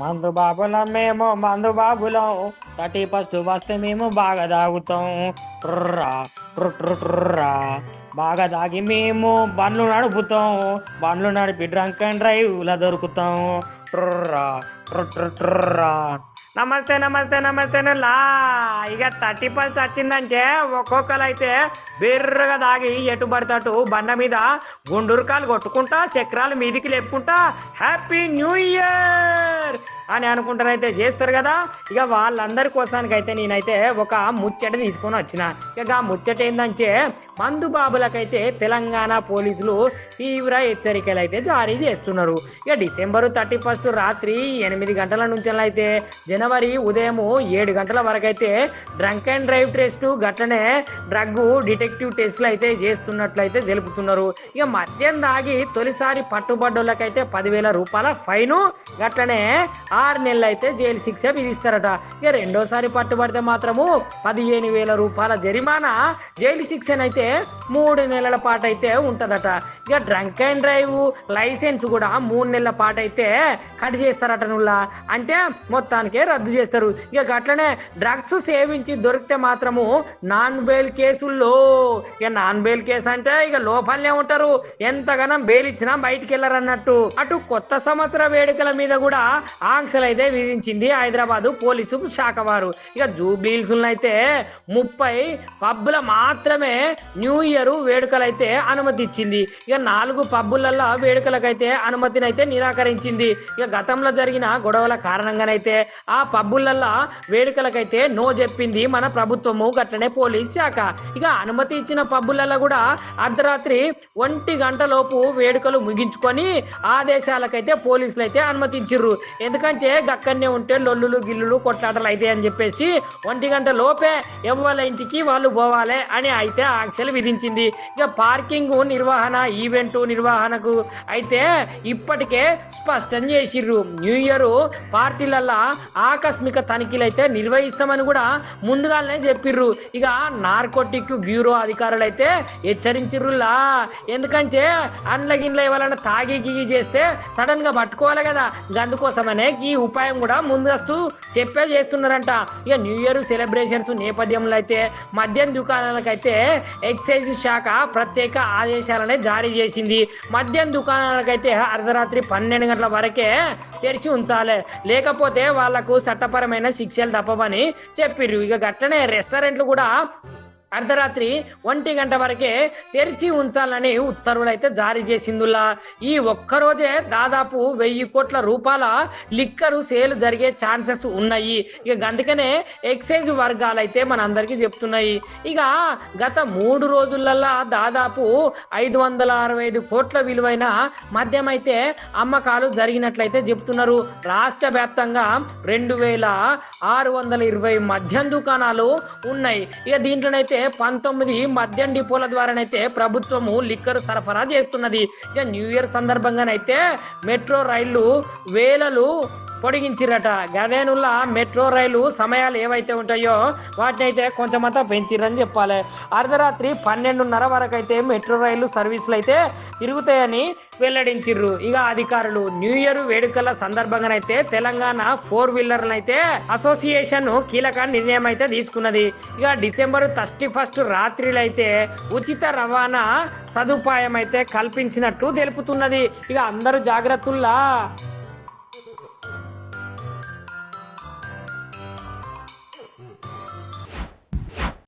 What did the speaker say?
మందు బాబులం మేము మందు బాబులం 31 వస్తే మేము బాగా తాగుతాం. ట్రుర్రా ట్రుర్రా బాగా తాగి మేము బండ్లు నడుపుతాం. బండ్లు నడిపి డ్రంక్ అండ్ డ్రైవ్లా దొరుకుతాం. ట్రుర్రా ట్రుర్రా. నమస్తే నమస్తే నమస్తే లా. ఇక 31 వచ్చిందంటే ఒక్కొక్కరు అయితే బిర్రగా దాగి ఎటు పడతాటు బండ మీద గుండురుకాలు కొట్టుకుంటా చక్రాలు మీదికి లేపుకుంటా హ్యాపీ న్యూ ఇయర్ అని అనుకుంటారైతే చేస్తారు కదా. ఇక వాళ్ళందరి కోసానికి అయితే నేనైతే ఒక ముచ్చట తీసుకొని వచ్చిన. ఇక ఆ ముచ్చట ఏంటంటే మందు బాబులకైతే తెలంగాణ పోలీసులు తీవ్ర హెచ్చరికలు అయితే జారీ చేస్తున్నారు. ఇక డిసెంబర్ 31 రాత్రి 8 గంటల నుంచి అయితే జనవరి ఉదయం 7 గంటల వరకు అయితే డ్రంక్ అండ్ డ్రైవ్ టెస్ట్ గట్లనే డ్రగ్ డిటెక్టివ్ టెస్ట్లు అయితే చేస్తున్నట్లయితే తెలుపుతున్నారు. ఇక మద్యం దాగి తొలిసారి పట్టుబడ్డోళ్ళకైతే 10,000 రూపాయల ఫైను గట్లనే 6 నెలలు అయితే జైలు శిక్ష విధిస్తారట. ఇక రెండోసారి పట్టుబడితే మాత్రము 15,000 రూపాయల జరిమానా జైలు శిక్షనైతే 3 నెలల పాటు అయితే ఉంటదట. ఇక డ్రంక్ అండ్ డ్రైవ్ లైసెన్స్ కూడా 3 నెలల పాటు అయితే కట్ చేస్తారట నుల్లా. అంటే మొత్తానికే రద్దు చేస్తారు. ఇక అట్లనే డ్రగ్స్ సేవించి దొరికితే మాత్రము నాన్ బెయిల్ కేసుల్లో, ఇక నాన్ బెయిల్ కేసు అంటే ఇక లోపలనే ఉంటారు, ఎంతగానో బెయిల్ ఇచ్చినా బయటికి వెళ్ళరన్నట్టు. అటు కొత్త సంవత్సర వేడుకల మీద కూడా ఆంక్షలు అయితే విధించింది హైదరాబాద్ పోలీసు శాఖ వారు. ఇక జూబ్లీహిల్స్ అయితే 30 పబ్బుల మాత్రమే న్యూ ఇయర్ వేడుకలైతే అనుమతి ఇచ్చింది. ఇక 4 పబ్బులలో వేడుకలకైతే అనుమతిని అయితే నిరాకరించింది. ఇక గతంలో జరిగిన గొడవల కారణంగానైతే ఆ పబ్బులలో వేడుకలకైతే నో చెప్పింది మన ప్రభుత్వము గట్లనే పోలీస్ శాఖ. ఇక అనుమతి ఇచ్చిన పబ్బులలో కూడా అర్ధరాత్రి 1 గంటలోపు వేడుకలు ముగించుకొని ఆదేశాలకైతే పోలీసులు అయితే అనుమతించారు. ఎందుకంటే గక్కడనే ఉంటే లొల్లులు గిల్లులు కొట్లాటలు అయితే అని చెప్పేసి 1 గంట లోపే ఎవరి ఇంటికి వాళ్ళు పోవాలి అని అయితే ఆంక్షలు విధించింది. ఇక పార్కింగ్ నిర్వహణ ఈవెంట్ నిర్వహణకు అయితే ఇప్పటికే స్పష్టం చేసిర్రు. న్యూ ఇయర్ పార్టీలల్లో ఆకస్మిక తనిఖీలు అయితే నిర్వహిస్తామని కూడా ముందుగానే చెప్పిర్రు. ఇక నార్కోటిక్ బ్యూరో అధికారులు అయితే హెచ్చరించిర్రులా. ఎందుకంటే అండ్ల గిన్నెల ఎవరైనా తాగి గీగి చేస్తే సడన్ గా పట్టుకోవాలి కదా, అందుకోసమనే ఈ ఉపాయం కూడా ముందస్తు చెప్పే చేస్తున్నారంట. ఇక న్యూ ఇయర్ సెలబ్రేషన్స్ నేపథ్యంలో అయితే మద్యం దుకాణాలకైతే ఎక్సైజ్ శాఖ ప్రత్యేక ఆదేశాలనే జారీ చేసింది. మద్యం దుకాణాలకైతే అర్ధరాత్రి 12 గంటల వరకే తెరిచి ఉంచాలి, లేకపోతే వాళ్లకు చట్టపరమైన శిక్షలు తప్పవని చెప్పిర్రు. ఇక గట్లనే రెస్టారెంట్లు కూడా అర్ధరాత్రి 1 గంట వరకే తెరిచి ఉంచాలని ఉత్తర్వులు అయితే జారీ చేసిందిలా. ఈ ఒక్కరోజే దాదాపు 1,000 కోట్ల రూపాయల లిక్కరు సేల్ జరిగే ఛాన్సెస్ ఉన్నాయి. ఇక అందుకనే ఎక్సైజ్ వర్గాలు అయితే మనందరికీ చెప్తున్నాయి. ఇక గత 3 రోజులలో దాదాపు 565 కోట్ల విలువైన మద్యం అయితే అమ్మకాలు జరిగినట్లయితే చెప్తున్నారు. రాష్ట్ర వ్యాప్తంగా 2,620 మద్యం దుకాణాలు ఉన్నాయి. ఇక దీంట్లోనైతే 19 మద్యం డిపోల ద్వారానైతే ప్రభుత్వము లిక్కర్ సరఫరా చేస్తున్నది. ఇక న్యూ ఇయర్ సందర్భంగానైతే మెట్రో రైళ్లు వేలలు పొడిగించిరట. గదేనుల్లా మెట్రో రైలు సమయాలు ఏవైతే ఉంటాయో వాటిని అయితే కొంచెమంతా పెంచిరని చెప్పాలి. అర్ధరాత్రి 12:30 వరకు అయితే మెట్రో రైలు సర్వీసులు అయితే తిరుగుతాయని వెల్లడించిర్రు. ఇక అధికారులు న్యూ ఇయర్ వేడుకల సందర్భంగానైతే తెలంగాణ 4 వీలర్లు అయితే అసోసియేషన్ కీలక నిర్ణయం అయితే తీసుకున్నది. ఇక డిసెంబర్ 31 రాత్రిలో అయితే ఉచిత రవాణా సదుపాయం అయితే కల్పించినట్టు తెలుపుతున్నది. ఇక అందరూ జాగ్రత్తల్లా.